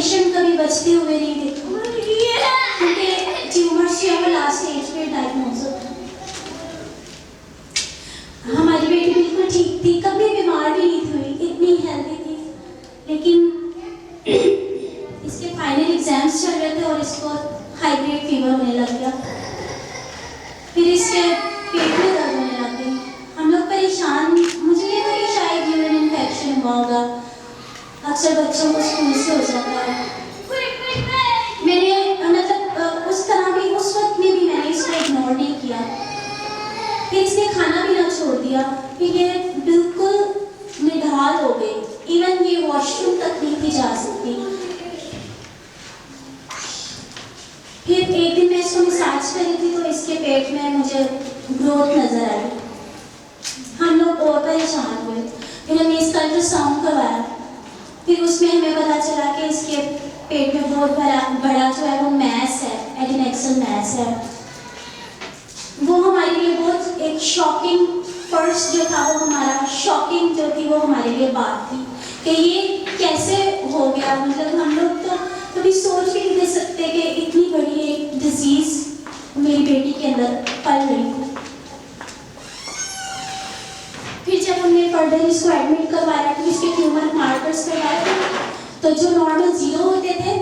Patient कभी बचते हुए नहीं देखा, क्योंकि ट्यूमर से हमें लास्ट स्टेज पे डायग्नोज होता है। हमारी बेटी बिल्कुल ठीक थी, कभी बीमार भी नहीं हुई, इतनी हेल्दी थी, लेकिन इसके फाइनल एग्जाम्स चल रहे थे और इसको हाई ग्रेड फीवर होने लग गया। फिर इसके पेट में दर्द होने लग गई। हम लोग परेशान, मुझे ये था कि शायद यूरिन इन्फेक्शन हुआ होगा, अक्सर बच्चों को स्कूल से हो जाता है। मैंने मतलब उस तरह भी, उस वक्त में भी मैंने इसको इग्नोर नहीं किया। फिर इसने खाना पीना छोड़ दिया, फिर ये बिल्कुल निढाल हो गई, इवन ये वॉशरूम तक नहीं थी जा सकती। फिर एक दिन मैं इसको मसाज कर रही थी तो इसके पेट में मुझे ग्रोथ नजर आई। हम लोग और परेशान हुए, फिर हमने इसका अल्ट्रासाउंड करवाया। फिर उसमें हमें पता चला कि इसके पेट में बहुत बड़ा जो है वो मैस है, एडिनेक्सल मैस है। वो हमारे लिए बहुत एक शॉकिंग, फर्स्ट जो था वो हमारा शॉकिंग जो थी वो हमारे लिए बात थी कि ये कैसे हो गया। मतलब हम लोग तो कभी सोच भी नहीं सकते कि इतनी बड़ी एक डिजीज मेरी बेटी के अंदर पल रही थी। फिर जब हमने फर्दर इसको एडमिट करवाया तो इसके ट्यूमर मार्कर्स करवाए तो जो नॉर्मल 0 होते थे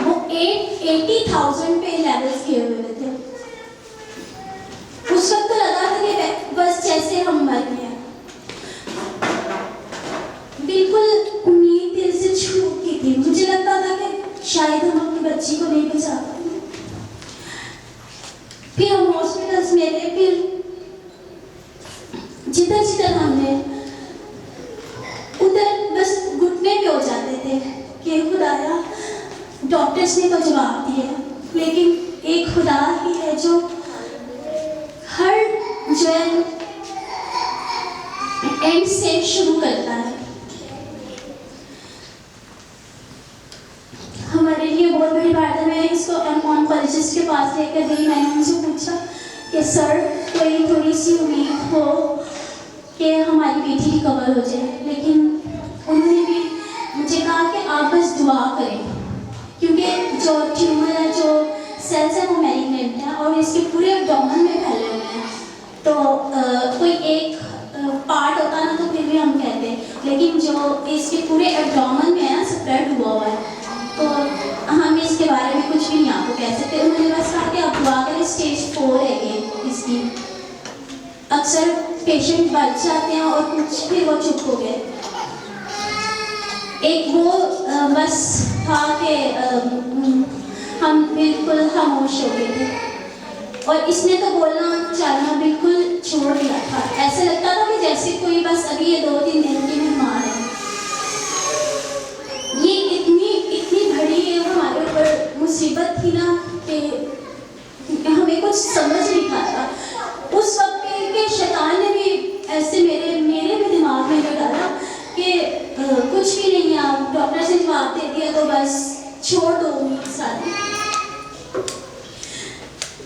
वो 80,000 पे लेवल्स किए हुए थे। उस वक्त तो लगा था कि बस जैसे हम मर गए। बिल्कुल उम्मीद दिल से छूट गई थी। मुझे लगता था कि शायद हम अपनी बच्ची को नहीं बचा पाएंगे। फिर हम हॉस्पिटल्स में गए, फिर जिधर जिधर हमने उधर बस घुटने पे हो जाते थे कि खुदाया, डॉक्टर्स ने तो जवाब दिया, लेकिन एक खुदा ही है जो हर जो है एंड से शुरू करता है। हमारे लिए बहुत बड़ी बात है। मैं इसको ऑन्कोलॉजिस्ट के पास लेकर गई। मैंने उनसे पूछा कि सर कोई थोड़ी सी उम्मीद हो कि हमारी बेटी रिकवर हो जाए, लेकिन उन्होंने भी मुझे कहा कि आप बस दुआ करें, क्योंकि जो ट्यूमर है, जो सेल्स है वो मैलिग्नेंट है और इसके पूरे एब्डोमेन में फैले हुए हैं। तो कोई एक पार्ट होता ना तो फिर भी हम कहते हैं, लेकिन जो इसके पूरे एब्डोमेन में है ना स्प्रेड हुआ हुआ है, तो हम इसके बारे में कुछ भी नहीं आपको कह सकते। उन्होंने बस कहा कि आप दुआ करें, स्टेज 4 है ये इसकी। अक्सर पेशेंट बच जाते हैं और कुछ फिर वो चुप हो गए। एक वो बस था कि हम बिल्कुल खामोश हो गए थे और इसने तो बोलना चालना बिल्कुल छोड़ दिया था। ऐसा लगता था कि जैसे कोई बस अभी ये 2-3 दिन की मेहमान है। ये इतनी बड़ी हमारे ऊपर मुसीबत थी ना कि हमें कुछ समझ नहीं आता। उस वक्त के शैतान ने भी ऐसे मेरे भी दिमाग में जो डाला कि कुछ भी नहीं है, आप डॉक्टर से जवाब दे दिया तो बस छोड़ दो उम्मीद सारी।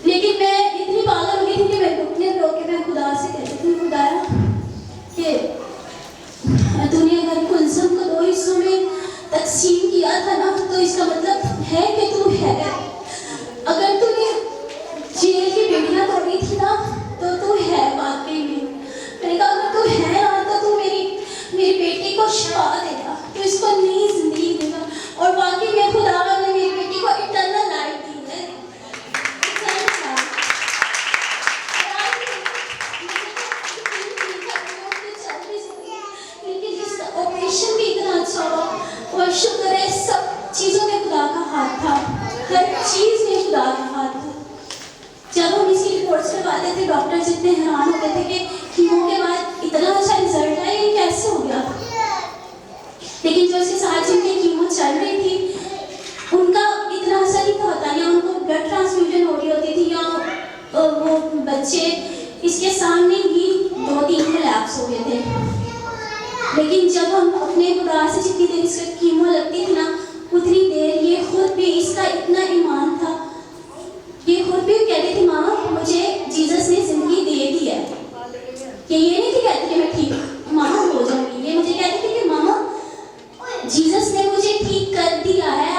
लेकिन मैं इतनी पागल हो गई थी कि मैं घुटने रो के मैं खुदा से कहती थी, खुदाया कि तूने अगर कुलसम को 2 हिस्सों में तकसीम किया था ना तो इसका मतलब है कि तू है। अगर तूने जेल की बेड़ियां तोड़ी थी ना तो तू है वाकई में। मैंने कहा अगर तू है ना तो तू मेरी बेटी को शिफा देगा, तू इसको नई जिंदगी देगा। और वाकई में खुदा ने मेरी बेटी को इटर्नल लाइफ दी है। लेकिन इसका ऑपरेशन भी इतना अच्छा हुआ और शुक्र है सब चीज़ों में खुदा का हाथ था, हर चीज़ में खुदा का हाथ था। जब हम इसकी रिपोर्ट्स करवाते थे डॉक्टर जितने हैरान होते थे कि कीमो के बाद इतना अच्छा रिजल्ट आया, ये कैसे हो गया। लेकिन जो इसके साथ जिनकी कीमो चल रही थी उनका इतना असर नहीं होता, या उनको ब्लड ट्रांसफ्यूजन हो रही होती थी, या वो बच्चे इसके सामने ही 2-3 कोलैप्स हो गए थे। लेकिन जब हम अपने खुदा से जितनी देर इसका कीमो लगती थी ना उतनी देर ये खुद भी, इसका इतना ईमान था, ये खुद भी कहती थी माँ मुझे जीसस ने जिंदगी दे दी है। ये नहीं थी कहती कि मैं ठीक माँ हो जाऊंगी, ये मुझे कहती थी कि माँ जीसस ने मुझे ठीक कर दिया है,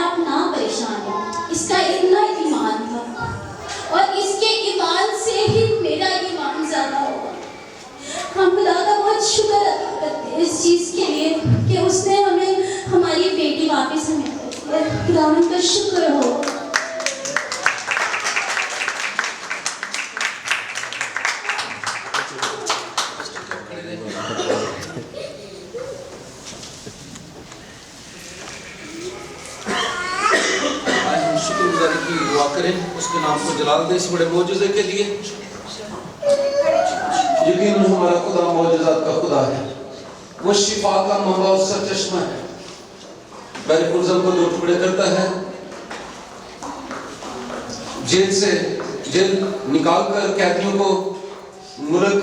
खुदावन का शुक्र हो। शुक्रगुजारी की दुआ करें, उसके नाम को जलाल दे इस बड़े मौजूदे के लिए। यकीनन हमारा खुदा मौजूदात का खुदा है, वो शिफा का मंबा और सरचश्मा है। बैरी पुरज़म को 2 टुकड़े करता है, जेल से जेल निकालकर कैदियों को मुल्क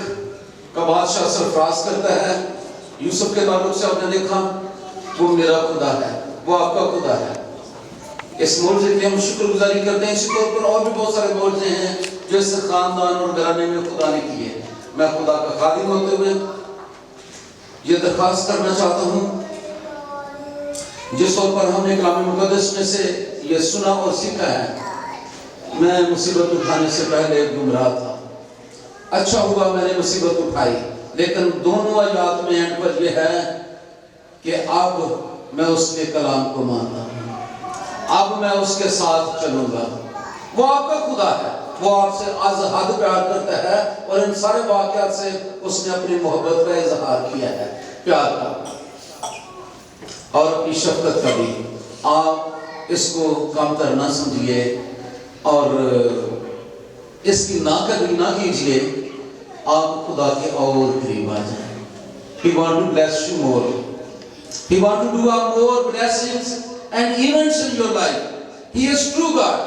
का बादशाह सरफराज करता है। यूसुफ के ताल्लुक से आपने देखा, वो मेरा खुदा है, वो आपका खुदा है। इस मौजूदे के लिए हम शुक्रगुजारी करते हैं। इसी तौर पर और भी बहुत सारे मौजूदे हैं जो इस खानदान और घराने में खुदा ने किए। मैं खुदा का खादिम होते हुए ये दरखास्त करना चाहता हूँ, जिस तौर पर हमने कलाम मुक़द्दस में से ये सुना और सीखा है। मैं मुसीबत उठाने से पहले गुमराह था, अच्छा हुआ मैंने मुसीबत उठाई, लेकिन दोनों आयत में एंड पर यह है कि अब मैं उसके कलाम को मानता हूँ, अब मैं उसके साथ चलूंगा। वो आपका खुदा है, वो आपसे आज हद प्यार करता है और इन सारे वाक़यात से उसने अपनी मोहब्बत का इजहार किया है, प्यार का और अपनी शफकत का भी। आप इसको कमतर ना समझिए और इसकी नाकदरी ना कीजिए, आप खुदा के और करीब आ जाए। He want to bless you more. He want to do more blessings and events in your life. He is true God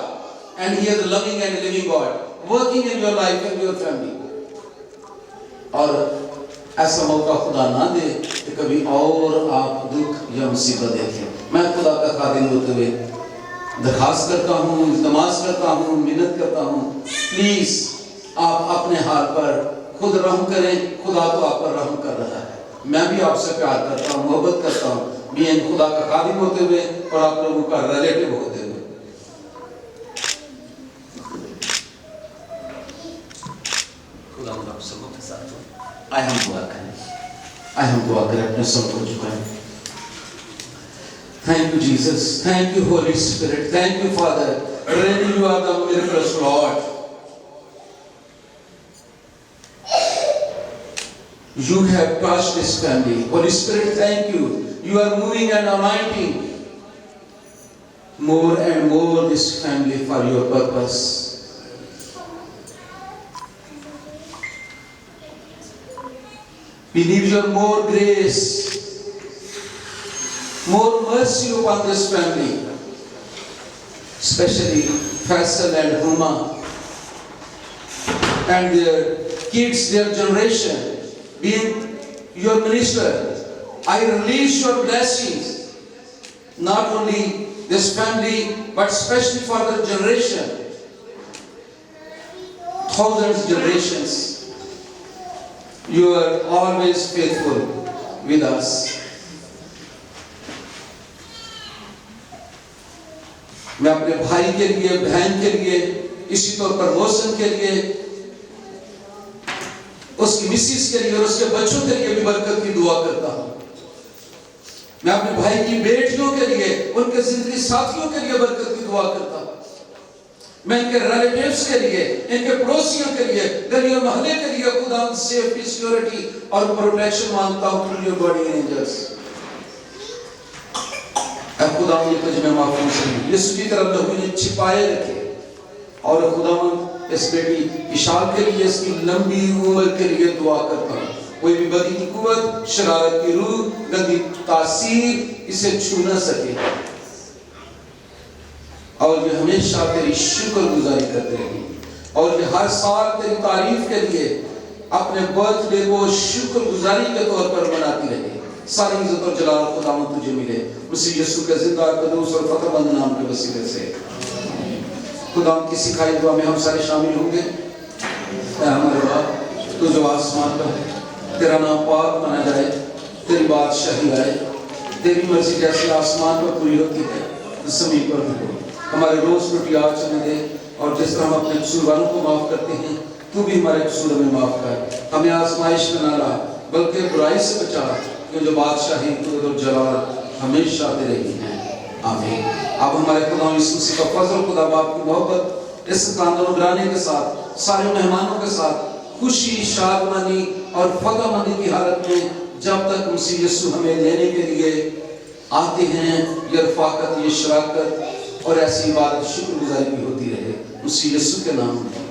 and He is a loving and living God working in your life and your family. और ऐसा मौका खुदा ना दे कि कभी और आप दुख या मुसीबत देखें। मैं खुदा का खादिम होते हुए दरखास्त करता हूँ, इल्तमास करता हूँ, मिन्नत करता हूँ, प्लीज आप अपने हाल पर खुद रहम करें। खुदा तो आप पर रहम कर रहा है। मैं भी आपसे प्यार करता हूँ, मोहब्बत करता हूँ, बीइंग खुदा का खादिम होते हुए और आप लोगों का रिलेटिव होते हुए। खुदा आप सबों के साथ हो। आए हम दुआ करें, अपने सब को झुकाएं। Thank you, Jesus. Thank you, Holy Spirit. Thank you, Father. Really, you are the miraculous Lord. You have touched this family. Holy Spirit, thank you. You are moving and anointing more and more this family for your purpose. We need your more grace, more mercy upon this family, especially Faisal and Huma and their kids, their generation. Being your minister, I release your blessings, not only this family, but especially for the generation, thousands generations. You are always faithful with us. मैं अपने भाई के लिए, बहन के लिए, इसी तौर पर मोहसिन के लिए, उसकी मिसिस के लिए और उसके बच्चों के लिए भी बरकत की दुआ करता हूँ। मैं अपने भाई की बेटियों के लिए, उनके जिंदगी साथियों के लिए बरकत की दुआ करता हूँ। मैं इनके रिलेटिव्स के लिए, इनके पड़ोसियों के लिए, गली और मोहल्ले के लिए खुदा सेफ्टी, सिक्योरिटी और प्रोटेक्शन मांगता हूँ थ्रू योर बॉडी एंजल्स। खुदा तुझमें माफी से यीशु की तरफ लहू ने छिपाए रखे और खुदा इस बेटी इशाल के लिए, इसकी लंबी उम्र के लिए दुआ करता हूँ। कोई भी बदी की कुव्वत, शरारत की रूह, गंदी तासीर इसे छू न सके और ये हमेशा तेरी शुक्रगुजारी करते रहेगी और ये हर साल तेरी तारीफ के लिए अपने बर्थडे को शुक्रगुजारी के तौर पर मनाती रहे। सारी इज्जत और जलाल खुदावंद तुझे मिले, उसी यीशु के जिंदा कदूस और फतहमंद नाम के वसीले से। खुदावंद की सिखाई दुआ में हम सारे शामिल होंगे। हमारे बाप तू जो आसमान पर है, तेरा नाम पाक माना जाए, तेरी बादशाही आए, तेरी मर्जी जैसे आसमान पर पूरी होती है ज़मीन पर भी हो। हमारे रोज रोटी आज हमें दे और जिस तरह हम अपने कसूरवारों को माफ करते हैं, तू भी हमारे कसूर में माफ कर। हमें आजमाइश में ना ला बल्कि बुराई से बचा, कि जो बादशाही, कुदरत और जलाल हमेशा तेरे ही हैं। आमीन। अब हमारे खुदा यीशु मसीह का फजल, खुदा बाप की मोहब्बत, इस खानदान के साथ, सारे मेहमानों के साथ खुशी, शादमानी और फतहमंदी की हालत में जब तक मसीह यीशु हमें लेने के लिए आते हैं, ये रफाकत, ये शराकत और ऐसी इबादत शुक्रगुजारी भी होती रहे। मसीह यीशु के नाम में।